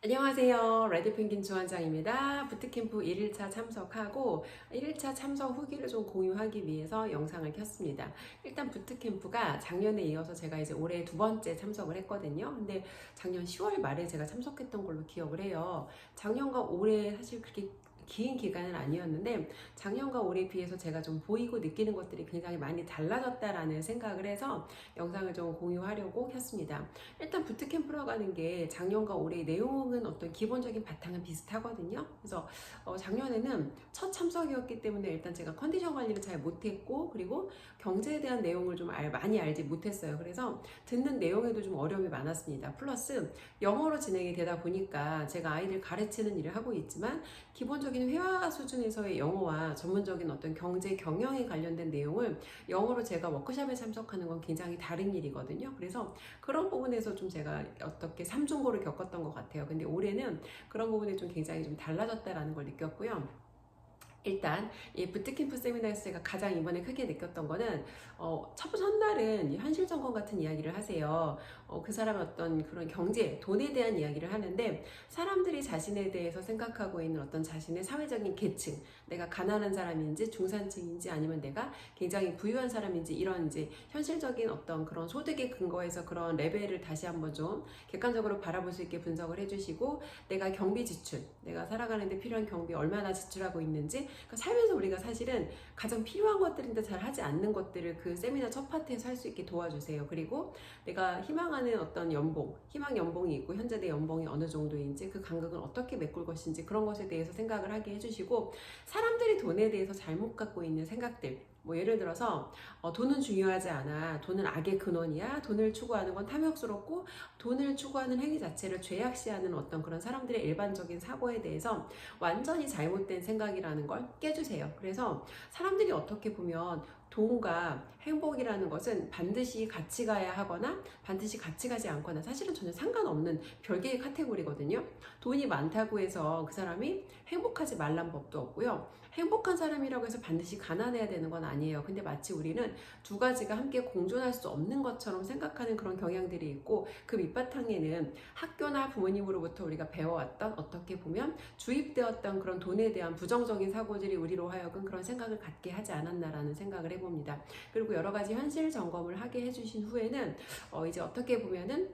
안녕하세요. 레드펭귄 주원장입니다. 부트캠프 1일차 참석하고 1일차 참석 후기를 좀 공유하기 위해서 영상을 켰습니다. 일단 부트캠프가 작년에 이어서 제가 이제 올해 두 번째 참석을 했거든요. 근데 작년 10월 말에 제가 참석했던 걸로 기억을 해요. 작년과 올해 사실 그렇게 긴 기간은 아니었는데 작년과 올해에 비해서 제가 좀 보이고 느끼는 것들이 굉장히 많이 달라졌다라는 생각을 해서 영상을 좀 공유하려고 켰습니다. 일단 부트캠프라고 하는 게 작년과 올해의 내용은 어떤 기본적인 바탕은 비슷하거든요. 그래서 작년에는 첫 참석이었기 때문에 일단 제가 컨디션 관리를 잘 못했고, 그리고 경제에 대한 내용을 좀 많이 알지 못했어요. 그래서 듣는 내용에도 좀 어려움이 많았습니다. 플러스 영어로 진행이 되다 보니까 제가 아이들 가르치는 일을 하고 있지만 기본적인 회화 수준에서의 영어와 전문적인 어떤 경제 경영에 관련된 내용을 영어로 제가 워크숍에 참석하는 건 굉장히 다른 일이거든요. 그래서 그런 부분에서 좀 제가 어떻게 삼중고를 겪었던 것 같아요. 근데 올해는 그런 부분에 좀 굉장히 좀 달라졌다라는 걸 느꼈고요. 일단 이 부트캠프 세미나에서 제가 가장 이번에 크게 느꼈던 거는 첫날은 현실 점검 같은 이야기를 하세요. 그 사람의 어떤 그런 경제, 돈에 대한 이야기를 하는데 사람들이 자신에 대해서 생각하고 있는 어떤 자신의 사회적인 계층, 내가 가난한 사람인지 중산층인지 아니면 내가 굉장히 부유한 사람인지 이런 이제 현실적인 어떤 그런 소득에 근거해서 그런 레벨을 다시 한번 좀 객관적으로 바라볼 수 있게 분석을 해주시고 내가 경비 지출, 내가 살아가는데 필요한 경비 얼마나 지출하고 있는지 그러니까 살면서 우리가 사실은 가장 필요한 것들인데 잘 하지 않는 것들을 그 세미나 첫 파트에서 할 수 있게 도와주세요. 그리고 내가 희망하는 어떤 연봉, 희망 연봉이 있고 현재 내 연봉이 어느 정도인지 그 간극은 어떻게 메꿀 것인지 그런 것에 대해서 생각을 하게 해주시고 사람들이 돈에 대해서 잘못 갖고 있는 생각들 뭐 예를 들어서 돈은 중요하지 않아. 돈은 악의 근원이야. 돈을 추구하는 건 탐욕스럽고 돈을 추구하는 행위 자체를 죄악시하는 어떤 그런 사람들의 일반적인 사고에 대해서 완전히 잘못된 생각이라는 걸 깨주세요. 그래서 사람들이 어떻게 보면 돈과 행복이라는 것은 반드시 같이 가야 하거나 반드시 같이 가지 않거나 사실은 전혀 상관없는 별개의 카테고리거든요. 돈이 많다고 해서 그 사람이 행복하지 말란 법도 없고요. 행복한 사람이라고 해서 반드시 가난해야 되는 건 아니에요. 근데 마치 우리는 두 가지가 함께 공존할 수 없는 것처럼 생각하는 그런 경향들이 있고 그 밑바탕에는 학교나 부모님으로부터 우리가 배워왔던 어떻게 보면 주입되었던 그런 돈에 대한 부정적인 사고들이 우리로 하여금 그런 생각을 갖게 하지 않았나라는 생각을 해봅니다. 그리고 여러 가지 현실 점검을 하게 해주신 후에는 이제 어떻게 보면은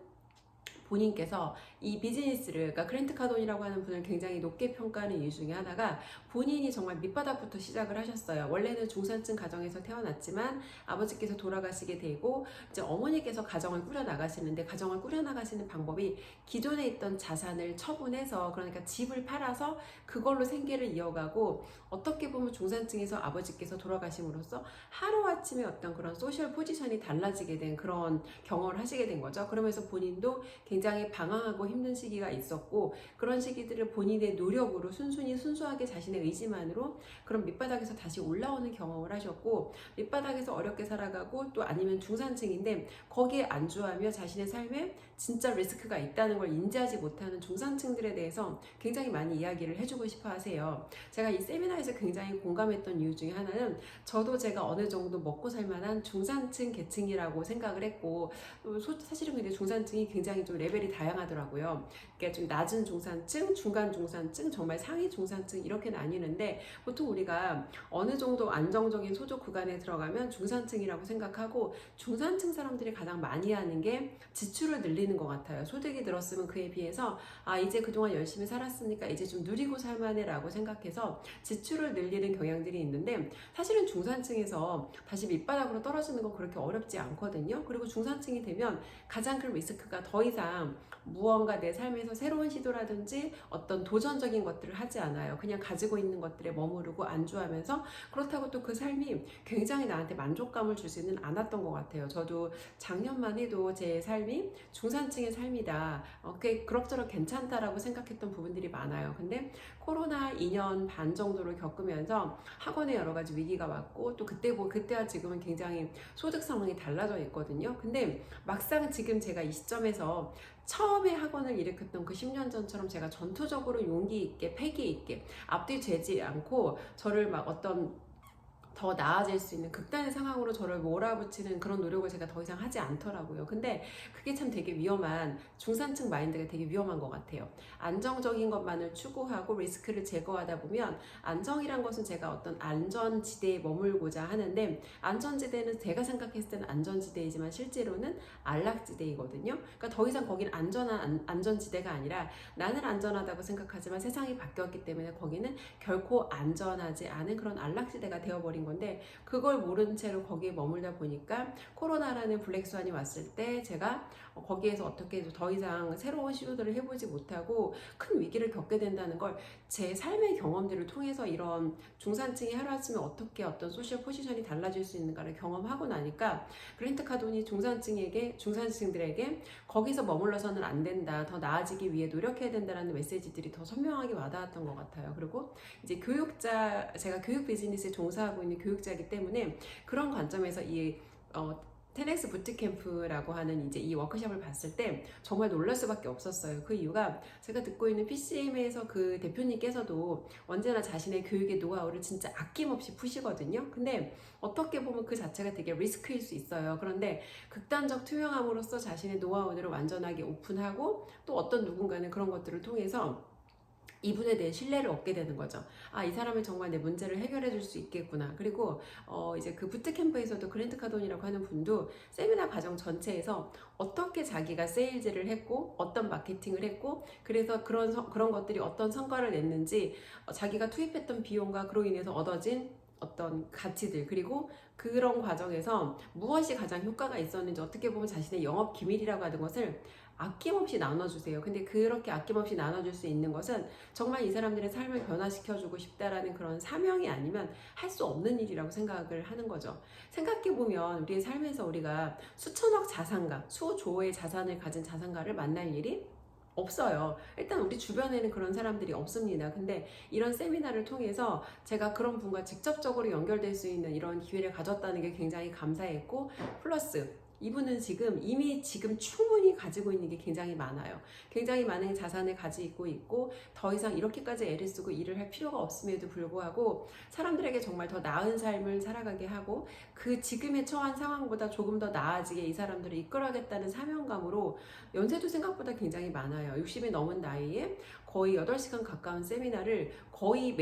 본인께서 이 비즈니스를, 그러니까 그랜트 카돈이라고 하는 분을 굉장히 높게 평가하는 이유 중에 하나가 본인이 정말 밑바닥부터 시작을 하셨어요. 원래는 중산층 가정에서 태어났지만 아버지께서 돌아가시게 되고 이제 어머니께서 가정을 꾸려나가시는데 가정을 꾸려나가시는 방법이 기존에 있던 자산을 처분해서 그러니까 집을 팔아서 그걸로 생계를 이어가고 어떻게 보면 중산층에서 아버지께서 돌아가심으로써 하루아침에 어떤 그런 소셜 포지션이 달라지게 된 그런 경험을 하시게 된 거죠. 그러면서 본인도 굉장히 방황하고 힘든 시기가 있었고 그런 시기들을 본인의 노력으로 순수하게 자신의 의지만으로 그런 밑바닥에서 다시 올라오는 경험을 하셨고 밑바닥에서 어렵게 살아가고 또 아니면 중산층인데 거기에 안주하며 자신의 삶에 진짜 리스크가 있다는 걸 인지하지 못하는 중산층들에 대해서 굉장히 많이 이야기를 해주고 싶어 하세요. 제가 이 세미나에서 굉장히 공감했던 이유 중에 하나는 저도 제가 어느 정도 먹고 살만한 중산층 계층이라고 생각을 했고 사실은 근데 중산층이 굉장히 좀 레벨이 다양하더라고요. 그러니까 좀 낮은 중산층, 중간 중산층, 정말 상위 중산층 이렇게 나뉘는데 보통 우리가 어느 정도 안정적인 소득 구간에 들어가면 중산층이라고 생각하고 중산층 사람들이 가장 많이 하는 게 지출을 늘리는 것 같아요. 소득이 들었으면 그에 비해서 이제 그동안 열심히 살았으니까 이제 좀 누리고 살만해 라고 생각해서 지출을 늘리는 경향들이 있는데 사실은 중산층에서 다시 밑바닥으로 떨어지는 건 그렇게 어렵지 않거든요. 그리고 중산층이 되면 가장 큰 리스크가 더 이상 무언가 내 삶에서 새로운 시도라든지 어떤 도전적인 것들을 하지 않아요. 그냥 가지고 있는 것들에 머무르고 안주하면서 그렇다고 또 그 삶이 굉장히 나한테 만족감을 주지는 않았던 것 같아요. 저도 작년만 해도 제 삶이 중산층의 삶이다. 꽤 그럭저럭 괜찮다라고 생각했던 부분들이 많아요. 근데 코로나 2년 반 정도를 겪으면서 학원에 여러 가지 위기가 왔고 또 그때와 지금은 굉장히 소득 상황이 달라져 있거든요. 근데 막상 지금 제가 이 시점에서 처음에 학원을 일으켰던 그 10년 전처럼 제가 전투적으로 용기 있게 패기 있게 앞뒤 재지 않고 저를 막 어떤 더 나아질 수 있는 극단의 상황으로 저를 몰아붙이는 그런 노력을 제가 더 이상 하지 않더라고요. 근데 그게 참 되게 위험한, 중산층 마인드가 되게 위험한 것 같아요. 안정적인 것만을 추구하고 리스크를 제거하다 보면, 안정이란 것은 제가 어떤 안전지대에 머물고자 하는데, 안전지대는 제가 생각했을 때는 안전지대이지만 실제로는 안락지대이거든요. 그러니까 더 이상 거기는 안전한 안전지대가 아니라, 나는 안전하다고 생각하지만 세상이 바뀌었기 때문에 거기는 결코 안전하지 않은 그런 안락지대가 되어버린 건데, 그걸 모른 채로 거기에 머물다 보니까 코로나라는 블랙스완이 왔을 때 제가 거기에서 어떻게 더 이상 새로운 시도들을 해보지 못하고 큰 위기를 겪게 된다는 걸 제 삶의 경험들을 통해서, 이런 중산층이 하루아침에 어떻게 어떤 소셜 포지션이 달라질 수 있는가를 경험하고 나니까, 그랜트 카돈이 중산층들에게 거기서 머물러서는 안 된다, 더 나아지기 위해 노력해야 된다라는 메시지들이 더 선명하게 와닿았던 것 같아요. 그리고 이제 제가 교육 비즈니스에 종사하고 있는 교육자이기 때문에 그런 관점에서 이 10X 부트캠프라고 하는 이제 이 워크숍을 봤을 때 정말 놀랄 수밖에 없었어요. 그 이유가, 제가 듣고 있는 PCM에서 그 대표님께서도 언제나 자신의 교육의 노하우를 진짜 아낌없이 푸시거든요. 근데 어떻게 보면 그 자체가 되게 리스크일 수 있어요. 그런데 극단적 투명함으로써 자신의 노하우들을 완전하게 오픈하고, 또 어떤 누군가는 그런 것들을 통해서 이분에 대해 신뢰를 얻게 되는 거죠. 아, 이 사람이 정말 내 문제를 해결해 줄 수 있겠구나. 그리고 이제 그 부트캠프에서도 그랜트 카돈이라고 하는 분도 세미나 과정 전체에서 어떻게 자기가 세일즈를 했고, 어떤 마케팅을 했고, 그래서 그런 것들이 어떤 성과를 냈는지, 자기가 투입했던 비용과 그로 인해서 얻어진 어떤 가치들, 그리고 그런 과정에서 무엇이 가장 효과가 있었는지, 어떻게 보면 자신의 영업 기밀이라고 하는 것을 아낌없이 나눠주세요. 근데 그렇게 아낌없이 나눠줄 수 있는 것은 정말 이 사람들의 삶을 변화시켜주고 싶다라는 그런 사명이 아니면 할 수 없는 일이라고 생각을 하는 거죠. 생각해보면 우리의 삶에서 우리가 수천억 자산가, 수조의 자산을 가진 자산가를 만날 일이 없어요. 일단 우리 주변에는 그런 사람들이 없습니다. 근데 이런 세미나를 통해서 제가 그런 분과 직접적으로 연결될 수 있는 이런 기회를 가졌다는 게 굉장히 감사했고, 플러스 이분은 이미 충분히 가지고 있는 게 굉장히 많아요. 굉장히 많은 자산을 가지고 있고, 더 이상 이렇게까지 애를 쓰고 일을 할 필요가 없음에도 불구하고 사람들에게 정말 더 나은 삶을 살아가게 하고, 그 지금의 처한 상황보다 조금 더 나아지게 이 사람들을 이끌어가겠다는 사명감으로, 연세도 생각보다 굉장히 많아요. 60이 넘은 나이에 거의 8시간 가까운 세미나를 거의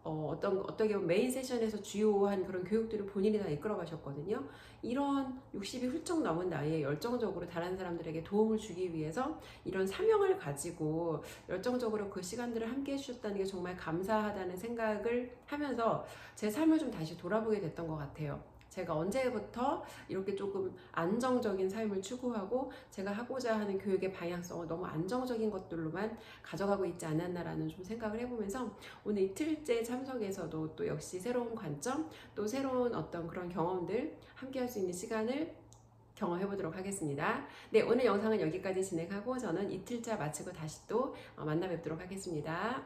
어떻게 보면 메인 세션에서 주요한 그런 교육들을 본인이 다 이끌어 가셨거든요. 이런 60이 훌쩍 넘은 나이에 열정적으로 다른 사람들에게 도움을 주기 위해서 이런 사명을 가지고 열정적으로 그 시간들을 함께 해주셨다는 게 정말 감사하다는 생각을 하면서 제 삶을 좀 다시 돌아보게 됐던 것 같아요. 제가 언제부터 이렇게 조금 안정적인 삶을 추구하고, 제가 하고자 하는 교육의 방향성을 너무 안정적인 것들로만 가져가고 있지 않았나라는 좀 생각을 해보면서, 오늘 이틀째 참석에서도 또 역시 새로운 관점, 또 새로운 어떤 그런 경험들 함께 할 수 있는 시간을 경험해 보도록 하겠습니다. 네, 오늘 영상은 여기까지 진행하고 저는 이틀차 마치고 다시 또 만나 뵙도록 하겠습니다.